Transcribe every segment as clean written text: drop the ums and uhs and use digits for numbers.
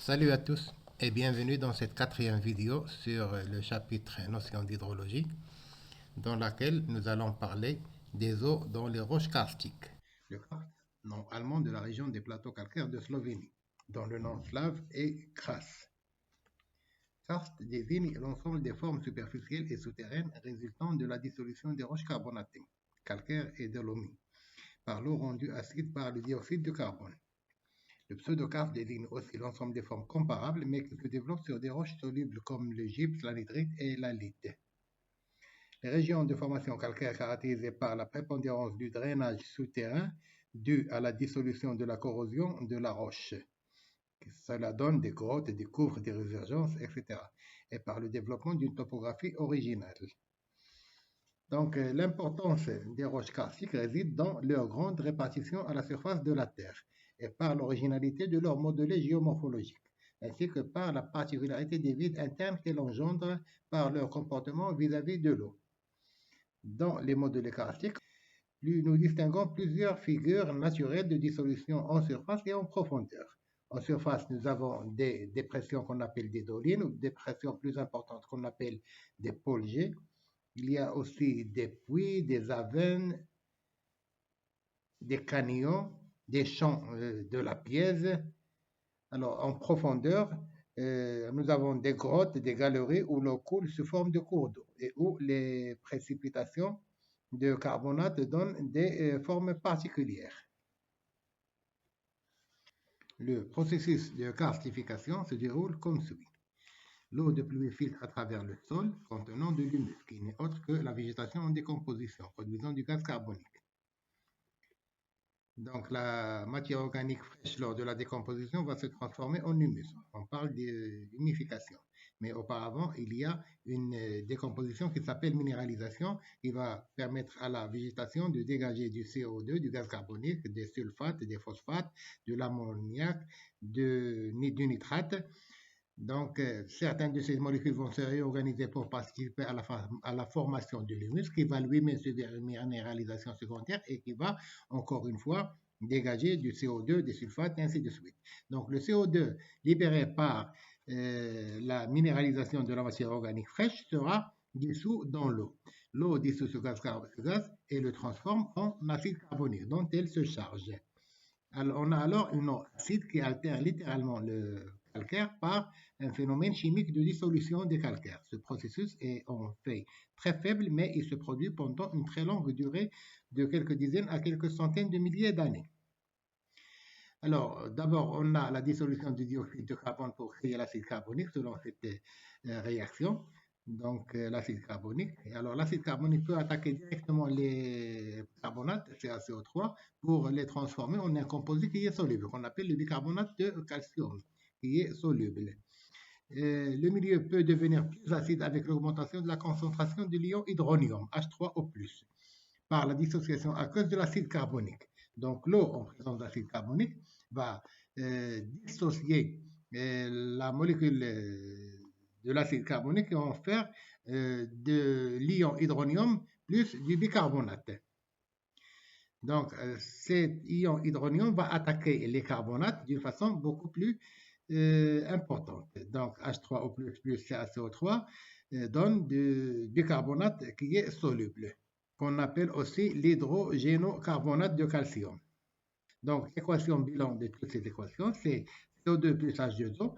Salut à tous et bienvenue dans cette quatrième vidéo sur le chapitre Notions d'hydrologie dans laquelle nous allons parler des eaux dans les roches karstiques. Le karst, nom allemand de la région des plateaux calcaires de Slovénie, dont le nom slave est Kras. Karst désigne l'ensemble des formes superficielles et souterraines résultant de la dissolution des roches carbonatées, calcaires et dolomies, par l'eau rendue acide par le dioxyde de carbone. Le pseudokarst désigne aussi l'ensemble des formes comparables, mais qui se développent sur des roches solubles comme le gypse, l'anhydrite et la lite. Les régions de formation calcaire caractérisées par la prépondérance du drainage souterrain dû à la dissolution de la corrosion de la roche. Cela donne des grottes, des gouffres, des résurgences, etc. et par le développement d'une topographie originale. Donc, l'importance des roches karstiques réside dans leur grande répartition à la surface de la Terre et par l'originalité de leur modelé géomorphologique, ainsi que par la particularité des vides internes qu'elles engendrent par leur comportement vis-à-vis de l'eau. Dans les modelés karstiques, nous distinguons plusieurs figures naturelles de dissolution en surface et en profondeur. En surface, nous avons des dépressions qu'on appelle des dolines ou des dépressions plus importantes qu'on appelle des pôles G. Il y a aussi des puits, des avennes, des canyons, des champs de la pièce. Alors, en profondeur, nous avons des grottes, des galeries où l'eau coule sous forme de cours d'eau et où les précipitations de carbonate donnent des formes particulières. Le processus de karstification se déroule comme suit. L'eau de pluie filtre à travers le sol contenant de l'humus, qui n'est autre que la végétation en décomposition, produisant du gaz carbonique. Donc, la matière organique fraîche lors de la décomposition va se transformer en humus. On parle d'humification. Mais auparavant, il y a une décomposition qui s'appelle minéralisation, qui va permettre à la végétation de dégager du CO2, du gaz carbonique, des sulfates, des phosphates, de l'ammoniac, du nitrate. Donc, certaines de ces molécules vont se réorganiser pour participer à la formation de l'humus qui va lui-même subir une minéralisation secondaire et qui va, encore une fois, dégager du CO2, des sulfates, et ainsi de suite. Donc, le CO2 libéré par la minéralisation de la matière organique fraîche sera dissous dans l'eau. L'eau dissout ce gaz et le transforme en acide carbonique dont elle se charge. Alors, on a alors une eau acide qui altère littéralement le calcaire par un phénomène chimique de dissolution des calcaires. Ce processus est en fait très faible, mais il se produit pendant une très longue durée de quelques dizaines à quelques centaines de milliers d'années. Alors, d'abord, on a la dissolution du dioxyde de carbone pour créer l'acide carbonique selon cette réaction. Donc, l'acide carbonique. Et alors, l'acide carbonique peut attaquer directement les carbonates, CaCO3, pour les transformer en un composé qui est soluble, qu'on appelle le bicarbonate de calcium, qui est soluble. Le milieu peut devenir plus acide avec l'augmentation de la concentration de l'ion hydronium, H3O+, par la dissociation à cause de l'acide carbonique. Donc, l'eau en présence d'acide carbonique va dissocier la molécule de l'acide carbonique et en faire de l'ion hydronium plus du bicarbonate. Donc, cet ion hydronium va attaquer les carbonates d'une façon beaucoup plus importante. Donc, H3O+, CaCO3 donne du bicarbonate qui est soluble, qu'on appelle aussi l'hydrogénocarbonate de calcium. Donc, l'équation bilan de toutes ces équations, c'est CO2 plus H2O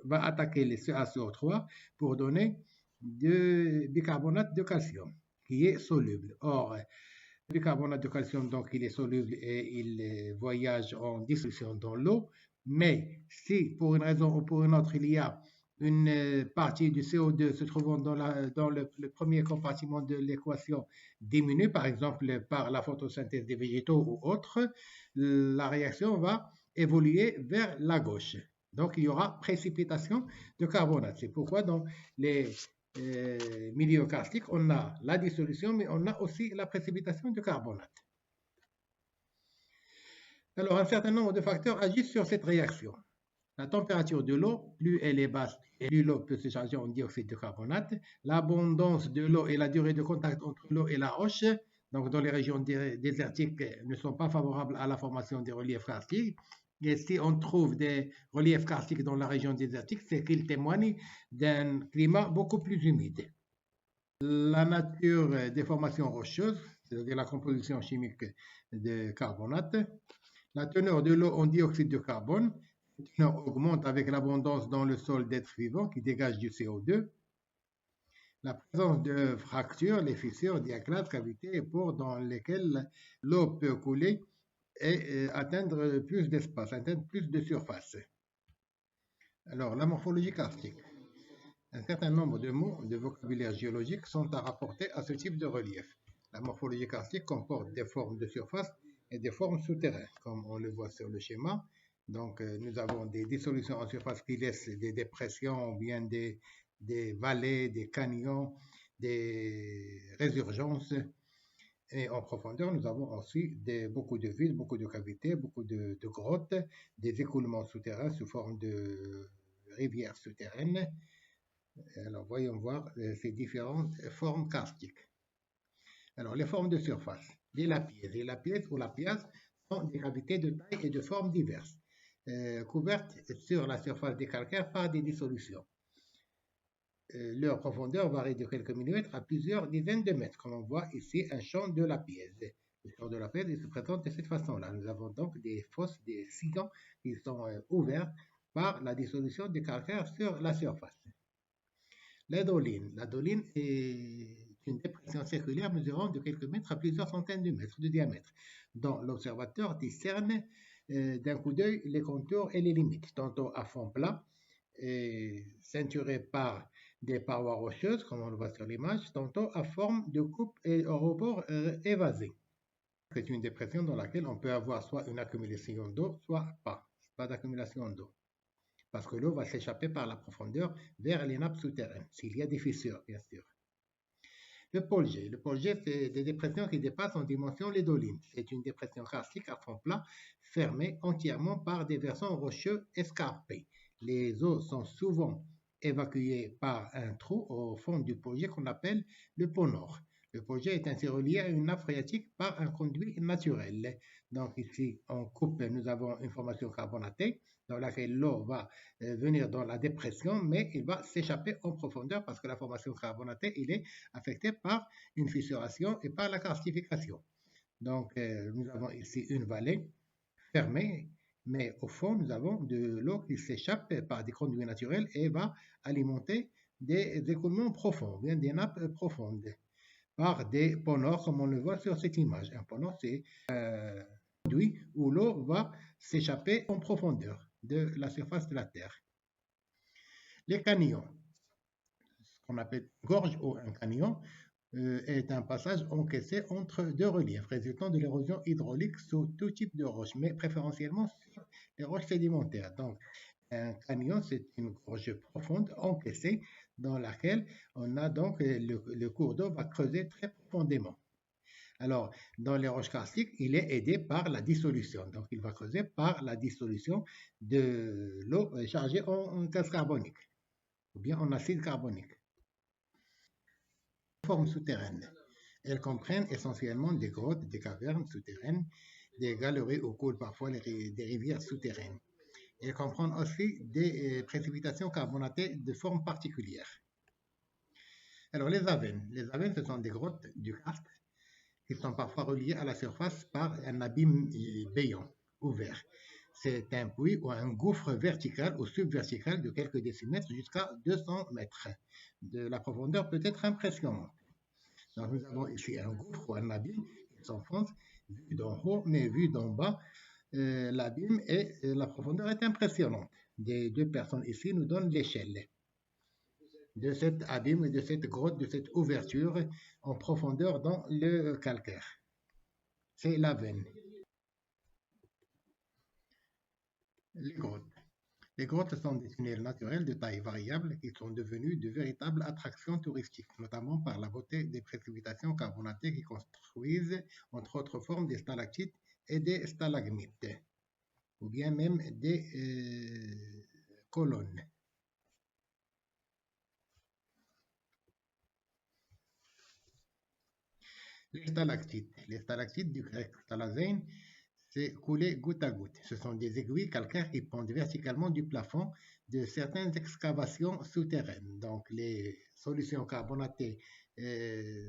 va attaquer les CaCO3 pour donner du bicarbonate de calcium qui est soluble. Or, le bicarbonate de calcium, donc, il est soluble et il voyage en dissolution dans l'eau. Mais si, pour une raison ou pour une autre, il y a une partie du CO2 se trouvant dans le premier compartiment de l'équation diminue, par exemple par la photosynthèse des végétaux ou autre, la réaction va évoluer vers la gauche. Donc, il y aura précipitation de carbonate. C'est pourquoi dans les milieux karstiques, on a la dissolution, mais on a aussi la précipitation de carbonate. Alors, un certain nombre de facteurs agissent sur cette réaction. La température de l'eau, plus elle est basse, plus l'eau peut se charger en dioxyde de carbonate. L'abondance de l'eau et la durée de contact entre l'eau et la roche Donc, dans les régions désertiques, ne sont pas favorables à la formation des reliefs karstiques. Et si on trouve des reliefs karstiques dans la région désertique, c'est qu'ils témoignent d'un climat beaucoup plus humide. La nature des formations rocheuses, c'est-à-dire la composition chimique de carbonate, la teneur de l'eau en dioxyde de carbone, cette teneur augmente avec l'abondance dans le sol d'êtres vivants qui dégagent du CO2. La présence de fractures, les fissures, diaclaves, cavités et pores dans lesquels l'eau peut couler et atteindre plus d'espace, atteindre plus de surface. Alors, la morphologie karstique. Un certain nombre de mots de vocabulaire géologique sont à rapporter à ce type de relief. La morphologie karstique comporte des formes de surface et des formes souterraines, comme on le voit sur le schéma. Donc, nous avons des dissolutions en surface qui laissent des dépressions, ou bien des vallées, des canyons, des résurgences. Et en profondeur, nous avons aussi beaucoup de vides, beaucoup de cavités, beaucoup de grottes, des écoulements souterrains sous forme de rivières souterraines. Alors, voyons voir ces différentes formes karstiques. Alors, les formes de surface. Les lapièzes. Les lapièzes ou lapias sont des cavités de taille et de formes diverses, couvertes sur la surface des calcaires par des dissolutions. Leur profondeur varie de quelques millimètres à plusieurs dizaines de mètres, comme on voit ici un champ de lapièze. Le champ de lapièze se présente de cette façon-là. Nous avons donc des fosses, des sillons qui sont ouverts par la dissolution des calcaires sur la surface. La doline. La doline est une dépression circulaire mesurant de quelques mètres à plusieurs centaines de mètres de diamètre, dont l'observateur discerne d'un coup d'œil les contours et les limites, tantôt à fond plat, ceinturé par des parois rocheuses, comme on le voit sur l'image, tantôt à forme de coupe et au rebord évasé. C'est une dépression dans laquelle on peut avoir soit une accumulation d'eau, soit pas d'accumulation d'eau. Parce que l'eau va s'échapper par la profondeur vers les nappes souterraines, s'il y a des fissures, bien sûr. Le pôle G. Le pôle G, c'est des dépressions qui dépassent en dimension les dolines. C'est une dépression karstique à fond plat, fermée entièrement par des versants rocheux escarpés. Les eaux sont souvent évacuées par un trou au fond du pôle G qu'on appelle le pôle Nord. Le pôle G est ainsi relié à une nappe phréatique par un conduit naturel. Donc ici, en coupe, nous avons une formation carbonatée dans laquelle l'eau va venir dans la dépression, mais il va s'échapper en profondeur parce que la formation carbonatée, il est affectée par une fissuration et par la karstification. Donc, nous avons ici une vallée fermée, mais au fond, nous avons de l'eau qui s'échappe par des conduits naturels et va alimenter des écoulements profonds, bien des nappes profondes, par des pôles nord, comme on le voit sur cette image. Un pôle nord, c'est un conduit où l'eau va s'échapper en profondeur de la surface de la Terre. Les canyons, ce qu'on appelle gorge ou un canyon, est un passage encaissé entre deux reliefs résultant de l'érosion hydraulique sur tout type de roches, mais préférentiellement sur les roches sédimentaires. Donc, un canyon, c'est une gorge profonde encaissée dans laquelle on a donc le cours d'eau va creuser très profondément. Alors, dans les roches karstiques, il est aidé par la dissolution. Donc, il va creuser par la dissolution de l'eau chargée en gaz carbonique ou bien en acide carbonique. Formes souterraines. Elles comprennent essentiellement des grottes, des cavernes souterraines, des galeries où coulent parfois des rivières souterraines. Elles comprennent aussi des précipitations carbonatées de formes particulières. Alors, les avennes. Les avennes, ce sont des grottes du karst qui sont parfois reliées à la surface par un abîme béant, ouvert. C'est un puits ou un gouffre vertical ou subvertical de quelques décimètres jusqu'à 200 mètres. La profondeur peut être impressionnante. Donc nous avons ici un gouffre ou un abîme qui s'enfonce, vu d'en haut, mais vu d'en bas, l'abîme et la profondeur est impressionnante. Des deux personnes ici nous donnent l'échelle de cet abîme et de cette grotte, de cette ouverture en profondeur dans le calcaire. C'est la veine. Les grottes. Les grottes sont des tunnels naturels de taille variable qui sont devenus de véritables attractions touristiques, notamment par la beauté des précipitations carbonatées qui construisent, entre autres formes, des stalactites et des stalagmites, ou bien même des colonnes. Les stalactites du grec stalazein, c'est couler goutte à goutte. Ce sont des aiguilles calcaires qui pendent verticalement du plafond de certaines excavations souterraines. Donc, les solutions carbonatées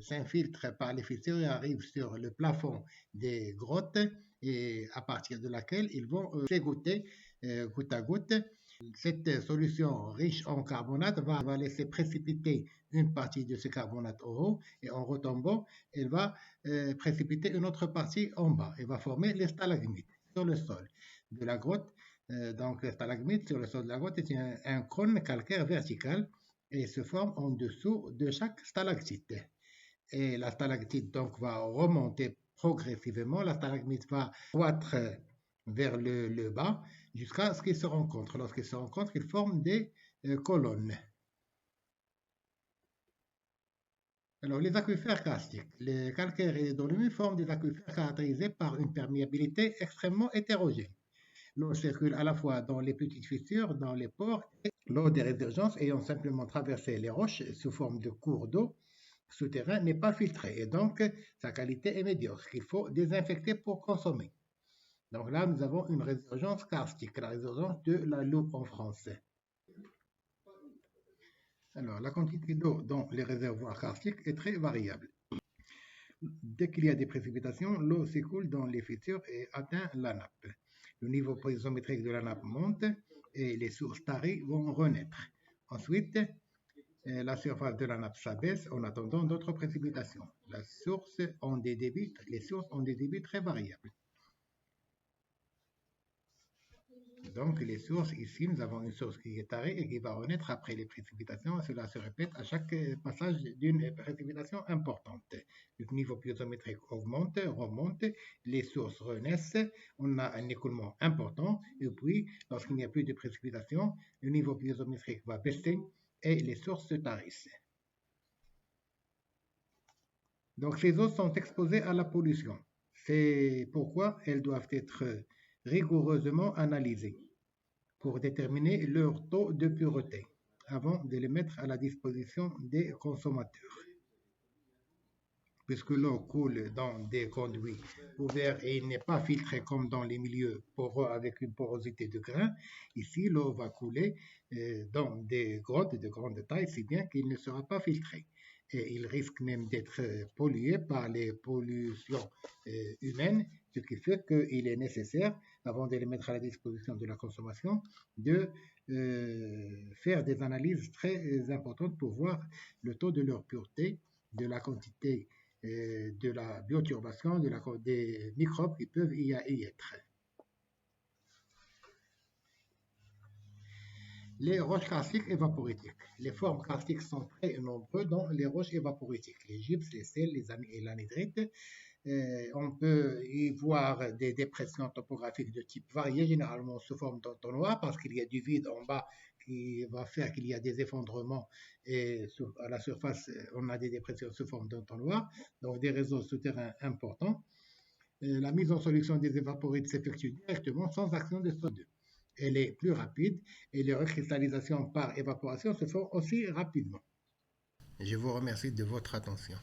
s'infiltrent par les fissures et arrivent sur le plafond des grottes et à partir de laquelle ils vont s'égoutter goutte à goutte. Cette solution riche en carbonate va laisser précipiter une partie de ce carbonate au haut et en retombant, elle va précipiter une autre partie en bas et va former les stalagmites sur le sol de la grotte. Donc, les stalagmites sur le sol de la grotte est un cône calcaire vertical et se forme en dessous de chaque stalactite. Et la stalactite donc va remonter progressivement, la stalagmite va croître vers le bas jusqu'à ce qu'ils se rencontrent. Lorsqu'ils se rencontrent, ils forment des colonnes. Alors, les aquifères karstiques. Les calcaires et les dolomies forment des aquifères caractérisés par une perméabilité extrêmement hétérogène. L'eau circule à la fois dans les petites fissures, dans les pores, et l'eau des résurgences ayant simplement traversé les roches sous forme de cours d'eau souterrain n'est pas filtrée et donc sa qualité est médiocre, qu'il faut désinfecter pour consommer. Donc là, nous avons une résurgence karstique, la résurgence de la loupe en français. Alors, la quantité d'eau dans les réservoirs karstiques est très variable. Dès qu'il y a des précipitations, l'eau s'écoule dans les fissures et atteint la nappe. Le niveau poisométrique de la nappe monte et les sources taries vont renaître. Ensuite, la surface de la nappe s'abaisse en attendant d'autres précipitations. Les sources ont des débits très variables. Donc, les sources, ici, nous avons une source qui est tarée et qui va renaître après les précipitations. Cela se répète à chaque passage d'une précipitation importante. Le niveau piézométrique augmente, remonte, les sources renaissent, on a un écoulement important, et puis, lorsqu'il n'y a plus de précipitations, le niveau piézométrique va baisser et les sources se tarissent. Donc, ces eaux sont exposées à la pollution. C'est pourquoi elles doivent être rigoureusement analysées pour déterminer leur taux de pureté avant de les mettre à la disposition des consommateurs. Puisque l'eau coule dans des conduits ouverts et il n'est pas filtré comme dans les milieux poreux avec une porosité de grains, ici l'eau va couler dans des grottes de grande taille, si bien qu'il ne sera pas filtré. Et il risque même d'être pollué par les pollutions humaines, ce qui fait qu'il est nécessaire, avant de les mettre à la disposition de la consommation, de faire des analyses très importantes pour voir le taux de leur pureté, de la quantité de la bioturbation, des microbes qui peuvent y être. Les roches karstiques évaporiques. Les formes karstiques sont très nombreuses dans les roches évaporiques, les gypses, les sels et l'anhydrite. On peut y voir des dépressions topographiques de type varié, généralement sous forme d'entonnoir, parce qu'il y a du vide en bas qui va faire qu'il y a des effondrements et à la surface, on a des dépressions sous forme d'entonnoir, donc des réseaux souterrains importants. La mise en solution des évaporites s'effectue directement sans action de SO2. Elle est plus rapide et les recristallisations par évaporation se font aussi rapidement. Je vous remercie de votre attention.